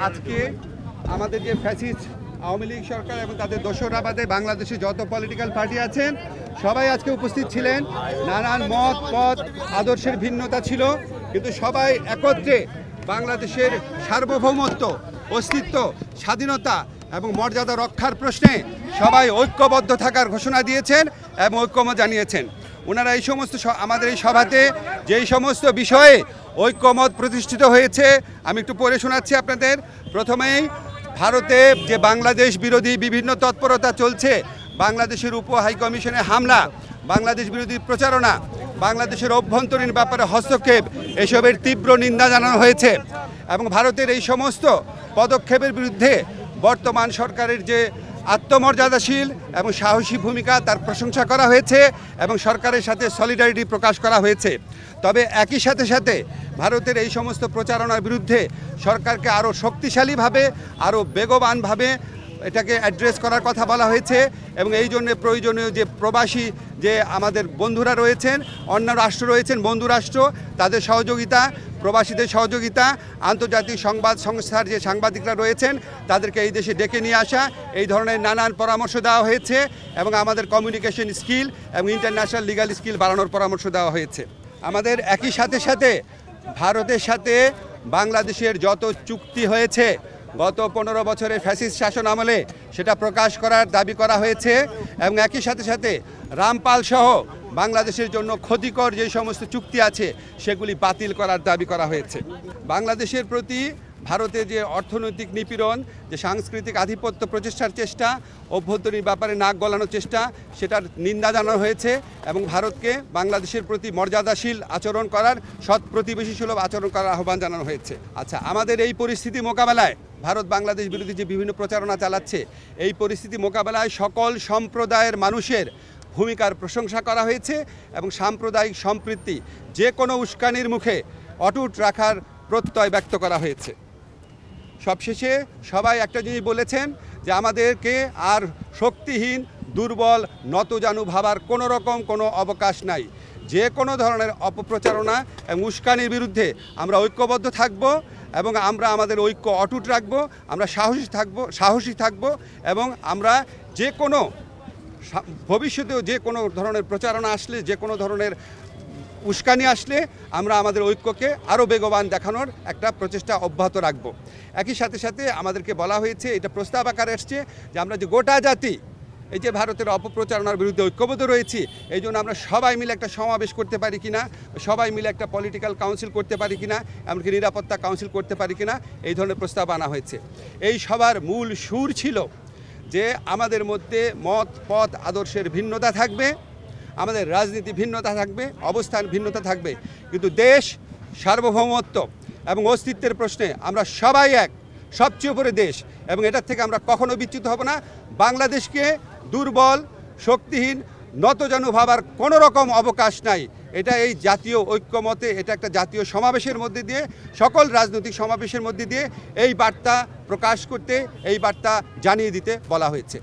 আজকে আমাদের যে ফ্যাসিস্ট আওয়ামী লীগ সরকার এবং তাদের দোসররা বাদে বাংলাদেশে যত পলিটিক্যাল পার্টি আছেন সবাই আজকে উপস্থিত ছিলেন। নানান মত পথ আদর্শের ভিন্নতা ছিল, কিন্তু সবাই একত্রে বাংলাদেশের সার্বভৌমত্ব, অস্তিত্ব, স্বাধীনতা এবং মর্যাদা রক্ষার প্রশ্নে সবাই ঐক্যবদ্ধ থাকার ঘোষণা দিয়েছেন এবং ঐক্যমত জানিয়েছেন। ওনারা এই সমস্ত আমাদের এই সভাতে যেই সমস্ত বিষয়ে ঐক্যমত প্রতিষ্ঠিত হয়েছে আমি একটু পড়ে শোনাচ্ছি আপনাদের। প্রথমেই ভারতে যে বাংলাদেশ বিরোধী বিভিন্ন তৎপরতা চলছে, বাংলাদেশের উপ হাইকমিশনে হামলা, বাংলাদেশ বিরোধী প্রচারণা, বাংলাদেশের অভ্যন্তরীণ ব্যাপারে হস্তক্ষেপ, এসবের তীব্র নিন্দা জানানো হয়েছে এবং ভারতের এই সমস্ত পদক্ষেপের বিরুদ্ধে বর্তমান সরকারের যে আত্মমর্যাদাশীল এবং সাহসী ভূমিকা তার প্রশংসা করা হয়েছে এবং সরকারের সাথে সলিডারিটি প্রকাশ করা হয়েছে। তবে একই সাথে সাথে ভারতের এই সমস্ত প্রচারণার বিরুদ্ধে সরকারকে আরও শক্তিশালীভাবে, আরও বেগবানভাবে এটাকে অ্যাড্রেস করার কথা বলা হয়েছে এবং এই জন্য প্রয়োজনীয় যে প্রবাসী যে আমাদের বন্ধুরা রয়েছেন, অন্য রাষ্ট্র রয়েছেন, বন্ধু রাষ্ট্র, তাদের সহযোগিতা, প্রবাসীদের সহযোগিতা, আন্তর্জাতিক সংবাদ সংস্থার যে সাংবাদিকরা রয়েছেন তাদেরকে এই দেশে ডেকে নিয়ে আসা, এই ধরনের নানান পরামর্শ দেওয়া হয়েছে এবং আমাদের কমিউনিকেশন স্কিল এবং ইন্টারন্যাশনাল লিগ্যাল স্কিল বাড়ানোর পরামর্শ দেওয়া হয়েছে। আমাদের একই সাথে সাথে ভারতের সাথে বাংলাদেশের যত চুক্তি হয়েছে গত 15 বছরের ফ্যাসিস্ট শাসন আমলে সেটা প্রকাশ করার দাবি করা হয়েছে এবং একই সাথে সাথে রামপাল সহ বাংলাদেশের জন্য ক্ষতিকর যে সমস্ত চুক্তি আছে সেগুলি বাতিল করার দাবি করা হয়েছে। বাংলাদেশের প্রতি ভারতের যে অর্থনৈতিক নিপীড়ন, যে সাংস্কৃতিক আধিপত্য প্রচেষ্টার চেষ্টা, অভ্যন্তরীণ ব্যাপারে নাক গলানোর চেষ্টা, সেটার নিন্দা জানানো হয়েছে এবং ভারতকে বাংলাদেশের প্রতি মর্যাদাশীল আচরণ করার, সৎ প্রতিবেশী সুলভ আচরণ করার আহ্বান জানানো হয়েছে। আচ্ছা, আমাদের এই পরিস্থিতি মোকাবেলায় ভারত বাংলাদেশ বিরোধী যে বিভিন্ন প্রচারণা চালাচ্ছে, এই পরিস্থিতি মোকাবেলায় সকল সম্প্রদায়ের মানুষের ভূমিকার প্রশংসা করা হয়েছে এবং সাম্প্রদায়িক সম্প্রীতি যে কোনো উস্কানির মুখে অটুট রাখার প্রত্যয় ব্যক্ত করা হয়েছে। সবশেষে সবাই একটা জিনিস বলেছেন যে আমাদেরকে আর শক্তিহীন, দুর্বল, নতজানু ভাবার কোনো রকম কোনো অবকাশ নাই। যে কোনো ধরনের অপপ্রচারণা এবং উস্কানির বিরুদ্ধে আমরা ঐক্যবদ্ধ থাকব এবং আমরা আমাদের ঐক্য অটুট রাখব, আমরা সাহসী থাকব এবং আমরা যে কোনো ভবিষ্যতেও যে কোনো ধরনের প্রচারণা আসলে, যে কোনো ধরনের উস্কানি আসলে আমরা আমাদের ঐক্যকে আরও বেগবান দেখানোর একটা প্রচেষ্টা অব্যাহত রাখব। একই সাথে সাথে আমাদেরকে বলা হয়েছে, এটা প্রস্তাব আকারে এসছে যে আমরা যে গোটা জাতি এই যে ভারতের অপপ্রচারণার বিরুদ্ধে ঐক্যবদ্ধ রয়েছি, এই জন্য আমরা সবাই মিলে একটা সমাবেশ করতে পারি কিনা, সবাই মিলে একটা পলিটিক্যাল কাউন্সিল করতে পারি কিনা, এমনকি নিরাপত্তা কাউন্সিল করতে পারি কিনা, এই ধরনের প্রস্তাব আনা হয়েছে। এই সবার মূল সুর ছিল যে আমাদের মধ্যে মত পথ আদর্শের ভিন্নতা থাকবে, আমাদের রাজনীতি ভিন্নতা থাকবে, অবস্থান ভিন্নতা থাকবে, কিন্তু দেশ সার্বভৌমত্ব এবং অস্তিত্বের প্রশ্নে আমরা সবাই এক, সবচেয়ে উপরে দেশ এবং এটার থেকে আমরা কখনো বিচ্যুত হব না। বাংলাদেশকে দুর্বল, শক্তিহীন, নতজানু ভাবার কোনো রকম অবকাশ নাই। এটা এই জাতীয় ঐক্যমতে, এটা একটা জাতীয় সমাবেশের মধ্যে দিয়ে, সকল রাজনৈতিক সমাবেশের মধ্যে দিয়ে এই বার্তা প্রকাশ করতে, এই বার্তা জানিয়ে দিতে বলা হয়েছে।